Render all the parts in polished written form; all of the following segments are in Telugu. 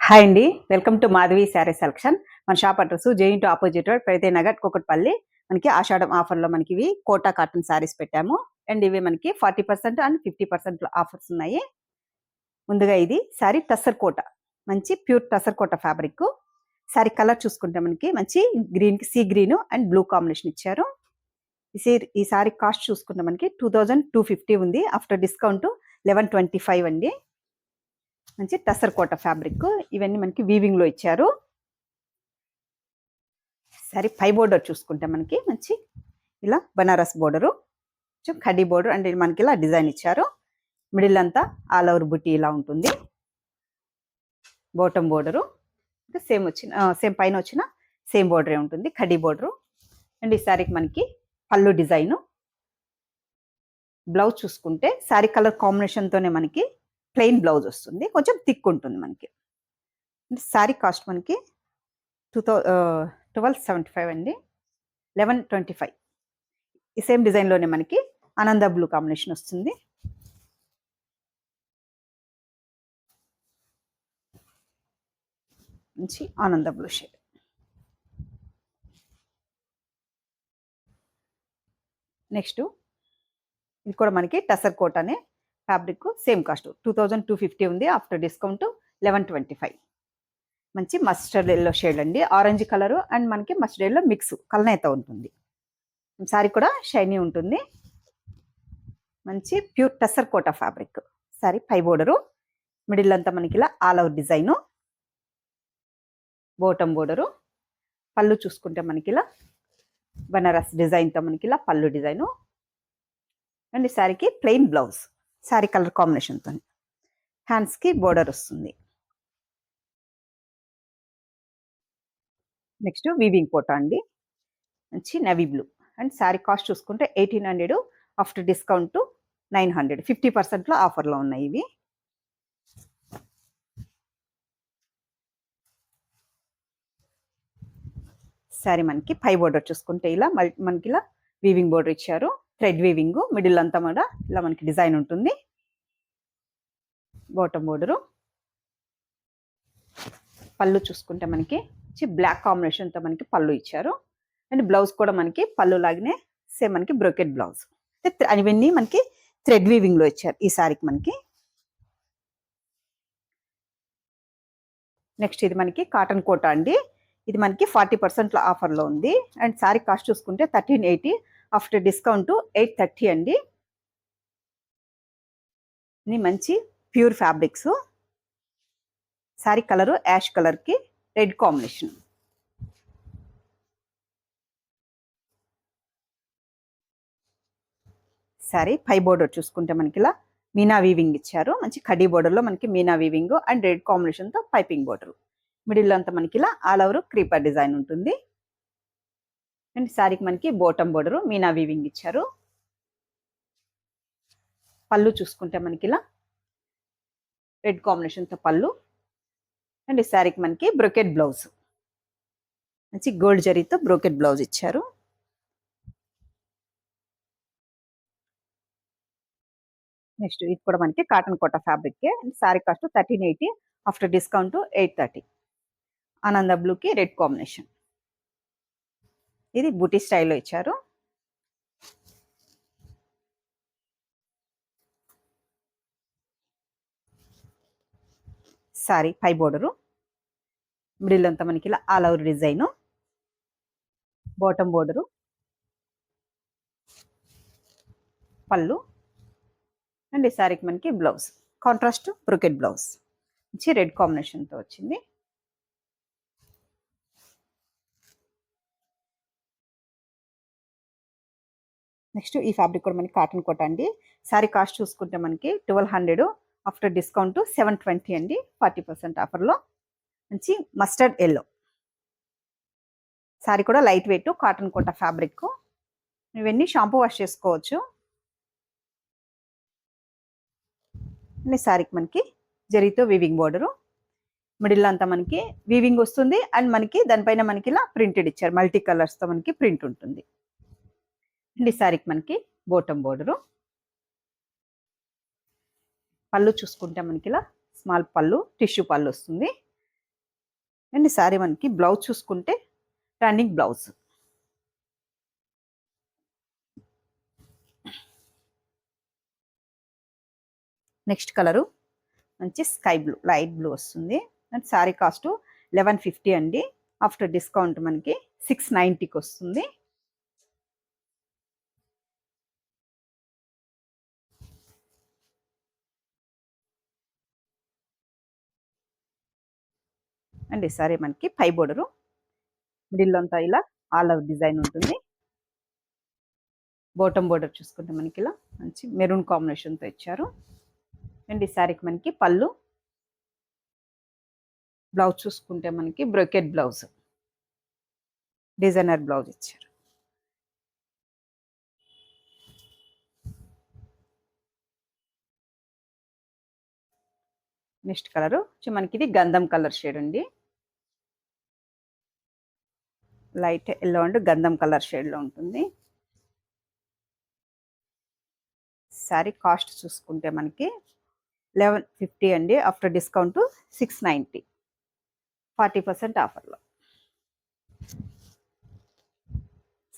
హాయ్ అండి, welcome to Madhavi sari selection. మన shop address JNTU opposite road, Pragathi Nagar, Kukatpally. మనకి ఆషాఢం ఆఫర్లో మనకి ఇవి కోటా కాటన్ శారీస్ పెట్టాము. అండ్ ఇవి మనకి 40% అండ్ 50% ఆఫర్స్ ఉన్నాయి. ముందుగా ఇది శారీ టసర్ కోట, మంచి ప్యూర్ టసర్ కోట ఫ్యాబ్రిక్. శారీ కలర్ చూసుకుంటే మనకి మంచి green, sea green and blue combination ఇచ్చారు. ఈ శారీ కాస్ట్ చూసుకుంటే మనకి 2250 ఉంది. ఆఫ్టర్ డిస్కౌంట్ 1125 అండి. మంచి టసర్ కోట ఫ్యాబ్రిక్. ఇవన్నీ మనకి వీవింగ్ లో ఇచ్చారు. సరే, పై బోర్డర్ చూసుకుంటే మనకి మంచి ఇలా బనారస్ బోర్డరు, కొంచెం కడ్డీ బోర్డర్ అంటే మనకి ఇలా డిజైన్ ఇచ్చారు. మిడిల్ అంతా ఆల్ ఓవర్ బుట్టి ఇలా ఉంటుంది. బాటమ్ బోర్డరు సేమ్ పైన వచ్చిన సేమ్ బోర్డరే ఉంటుంది, కడ్డీ బోర్డరు. అండ్ ఈ శారీకి మనకి పళ్ళు డిజైను. బ్లౌజ్ చూసుకుంటే శారీ కలర్ కాంబినేషన్తోనే మనకి ప్లెయిన్ బ్లౌజ్ వస్తుంది, కొంచెం థిక్ ఉంటుంది మనకి. శారీ కాస్ట్ మనకి 1275 అండి, 1125. ఈ సేమ్ డిజైన్లోనే మనకి ఆనంద బ్లూ కాంబినేషన్ వస్తుంది. మంచి ఆనంద బ్లూ షేడ్. నెక్స్ట్ ఇది కూడా మనకి టసర్ కోట్ అనే ఫ్యాబ్రిక్, సేమ్ కాస్ట్ 2250 ఉంది. After discount 1125. మంచి మస్టర్డ్ ఎల్లో షేడ్ అండి, ఆరెంజ్ కలరు అండ్ మనకి మస్టర్డ్ ఎల్లో మిక్స్ కలనేత ఉంటుంది. శారీ కూడా షైనీ ఉంటుంది. మంచి ప్యూర్ టసర్ కోట ఫ్యాబ్రిక్. శారీ పై బోర్డరు, మిడిల్ అంతా మనకి ఇలా all over design. Bottom border. పళ్ళు చూసుకుంటే మనకి ఇలా బనారస్ డిజైన్తో మనకి ఇలా పళ్ళు డిజైను. అండ్ ఈ శారీకి ప్లెయిన్ బ్లౌజ్, శారీ కలర్ కాంబినేషన్తో. హ్యాండ్స్కి బోర్డర్ వస్తుంది. నెక్స్ట్ వీవింగ్ కోటా అండి, మంచి navy blue. And sari cost చూసుకుంటే 1800, ఆఫ్టర్ డిస్కౌంట్ 900. 50%లో ఆఫర్లో ఉన్నాయి ఇవి. శారీ మనకి పై బోర్డర్ చూసుకుంటే ఇలా మనకి ఇలా వీవింగ్ బోర్డర్ ఇచ్చారు, థ్రెడ్ వీవింగ్. మిడిల్ అంతా కూడా ఇలా మనకి డిజైన్ ఉంటుంది. Bottom border. పళ్ళు చూసుకుంటే మనకి బ్లాక్ కాంబినేషన్తో మనకి పళ్ళు ఇచ్చారు. అండ్ బ్లౌజ్ కూడా మనకి పళ్ళు లాగానే సేమ్ మనకి బ్రోకెట్ బ్లౌజ్. అవన్నీ మనకి థ్రెడ్ వీవింగ్ లో ఇచ్చారు ఈ శారీకి మనకి. నెక్స్ట్ ఇది మనకి కాటన్ కోటా అండి, ఇది మనకి 40% ఆఫర్లో ఉంది. అండ్ శారీ కాస్ట్ చూసుకుంటే 1380, ఆఫ్టర్ డిస్కౌంట్ 830 అండి. ఇది మంచి pure fabrics. Sari colour ash కలర్కి రెడ్ కాంబినేషన్. శారీ పై బోర్డర్ చూసుకుంటే మనకి ఇలా మీనా వీవింగ్ ఇచ్చారు. మంచి కడ్డీ బోర్డర్లో మనకి మీనా వీవింగ్ అండ్ రెడ్ కాంబినేషన్తో పైపింగ్ బోర్డర్. మిడిల్ అంతా మనకి ఇలా ఆల్ ఓవర్ క్రీపర్ డిజైన్ ఉంటుంది. అండ్ శారీకి మనకి బాటమ్ బోర్డరు మీనా వీవింగ్ ఇచ్చారు. పళ్ళు చూసుకుంటే మనకి ఇలా రెడ్ కాంబినేషన్తో పళ్ళు. అండ్ ఈ శారీకి మనకి బ్రోకెట్ బ్లౌజ్, మంచి గోల్డ్ జరీతో బ్రోకెట్ బ్లౌజ్ ఇచ్చారు. నెక్స్ట్ ఇది కూడా మనకి cotton Kota fabric. Sari cost 1380, after discount 830. ఆనంద బ్లూకి రెడ్ కాంబినేషన్. ఇది బూటీ స్టైల్లో ఇచ్చారు. శారీ పై బోర్డరు, మిడిల్ అంతా మనకి ఇలా all over design. Bottom border, పళ్ళు. అండ్ ఈ శారీకి మనకి బ్లౌజ్ కాంట్రాస్ట్ బ్రోకెట్ బ్లౌజ్, మంచి రెడ్ కాంబినేషన్తో వచ్చింది. నెక్స్ట్ ఈ ఫ్యాబ్రిక్ కూడా మనకి కాటన్ కోట అండి. శారీ కాస్ట్ చూసుకుంటే మనకి 1200, ఆఫ్టర్ డిస్కౌంట్ 720 అండి, 40% ఆఫర్లో. మంచి మస్టర్డ్ ఎల్లో. శారీ కూడా light weight cotton Kota fabric. ఇవన్నీ షాంపూ వాష్ చేసుకోవచ్చు. ఈ శారీకి మనకి జరీతో వీవింగ్ బోర్డరు, మిడిల్ అంతా మనకి వీవింగ్ వస్తుంది. అండ్ మనకి దానిపైన మనకి ఇలా ప్రింటెడ్ ఇచ్చారు, మల్టీ కలర్స్తో మనకి ప్రింట్ ఉంటుంది. అండ్ ఈ శారీకి మనకి బాటమ్ బోర్డరు. పళ్ళు చూసుకుంటే మనకి ఇలా స్మాల్ పళ్ళు, టిష్యూ పళ్ళు వస్తుంది. అండ్ ఈ శారీ మనకి బ్లౌజ్ చూసుకుంటే రన్నింగ్ బ్లౌజ్. నెక్స్ట్ కలరు మంచి స్కై బ్లూ, లైట్ బ్లూ వస్తుంది. అండ్ శారీ కాస్ట్ 1150 అండి. ఆఫ్టర్ డిస్కౌంట్ మనకి 690కి వస్తుంది. అండ్ ఈ సారీ మనకి పై బోర్డరు, మిడిల్ అంతా ఇలా ఆల్ ఓవర్ డిజైన్ ఉంటుంది. బాటమ్ బోర్డర్ చూసుకుంటే మనకి ఇలా మంచి మెరూన్ కాంబినేషన్తో ఇచ్చారు. అండ్ ఈ సారీకి మనకి పళ్ళు, బ్లౌజ్ చూసుకుంటే మనకి బ్రోకెట్ బ్లౌజ్, డిజైనర్ బ్లౌజ్ ఇచ్చారు. నెక్స్ట్ కలరు మనకి ఇది గంధం కలర్ షేడ్ అండి. లైట్ ఎల్లో అండ్ గంధం కలర్ షేడ్లో ఉంటుంది. శారీ కాస్ట్ చూసుకుంటే మనకి 1150 అండి. ఆఫ్టర్ డిస్కౌంట్ 690, 40% ఆఫర్లో.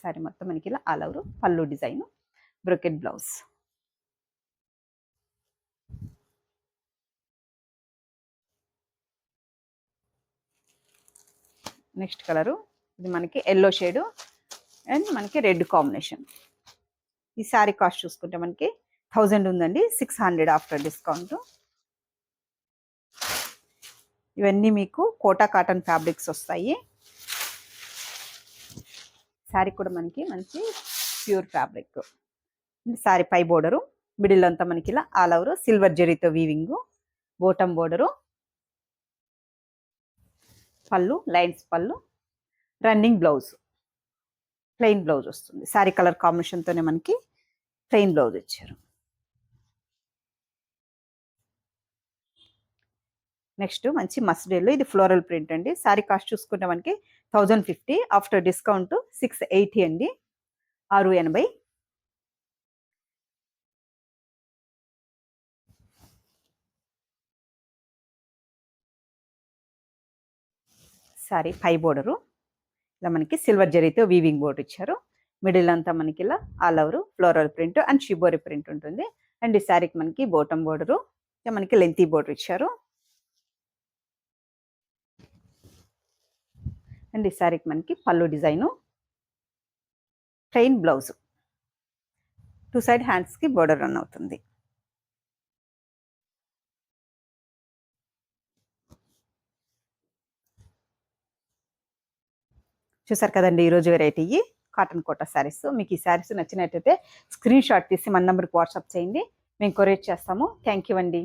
శారీ మొత్తం మనకి ఇలా ఆల్ ఓవర్ పళ్ళు design, brocade blouse. Next colour ఇది మనకి ఎల్లో షేడు అండ్ మనకి రెడ్ కాంబినేషన్. ఈ శారీ కాస్ట్ చూసుకుంటే మనకి 1000 ఉందండి, 600 ఆఫ్టర్ డిస్కౌంట్. ఇవన్నీ మీకు కోటా కాటన్ ఫ్యాబ్రిక్స్ వస్తాయి. శారీ కూడా మనకి మంచి ప్యూర్ ఫ్యాబ్రిక్. శారీ పై బోర్డరు, మిడిల్ అంతా మనకి ఇలా ఆల్ ఓవర్ సిల్వర్ జరీతో వీవింగ్, బోటమ్ బోర్డరు, పళ్ళు లైన్స్ పళ్ళు, రన్నింగ్ బ్లౌజ్, ప్లెయిన్ బ్లౌజ్ వస్తుంది. శారీ కలర్ కాంబినేషన్తోనే మనకి ప్లెయిన్ బ్లౌజ్ ఇచ్చారు. నెక్స్ట్ మంచి మస్టర్డ్, ఇది ఫ్లోరల్ ప్రింట్ అండి. శారీ కాస్ట్ చూసుకుంటే మనకి 1050, ఆఫ్టర్ డిస్కౌంట్ 680 అండి, 680. శారీ పై బోర్డరు ఇలా మనకి సిల్వర్ జరీతో వీవింగ్ బోర్డర్ ఇచ్చారు. మిడిల్ అంతా మనకి ఇలా all over floral print and shibori print ఉంటుంది. అండ్ ఈ శారీకి మనకి బోటమ్ బోర్డరు మనకి లెంతీ బోర్డర్ ఇచ్చారు. అండ్ ఈ శారీకి మనకి పళ్ళు డిజైను, ప్లెయిన్ బ్లౌజ్, 2 సైడ్ హ్యాండ్స్కి బోర్డర్ రన్ అవుతుంది. చూసారు కదండి ఈరోజు వెరైటీ కాటన్ కోటా శారీస్. మీకు ఈ శారీస్ నచ్చినట్టయితే స్క్రీన్ షాట్ తీసి మన నెంబర్కి వాట్సాప్ చేయండి, మేము కొరియర్ చేస్తాము. థ్యాంక్ యూ అండి.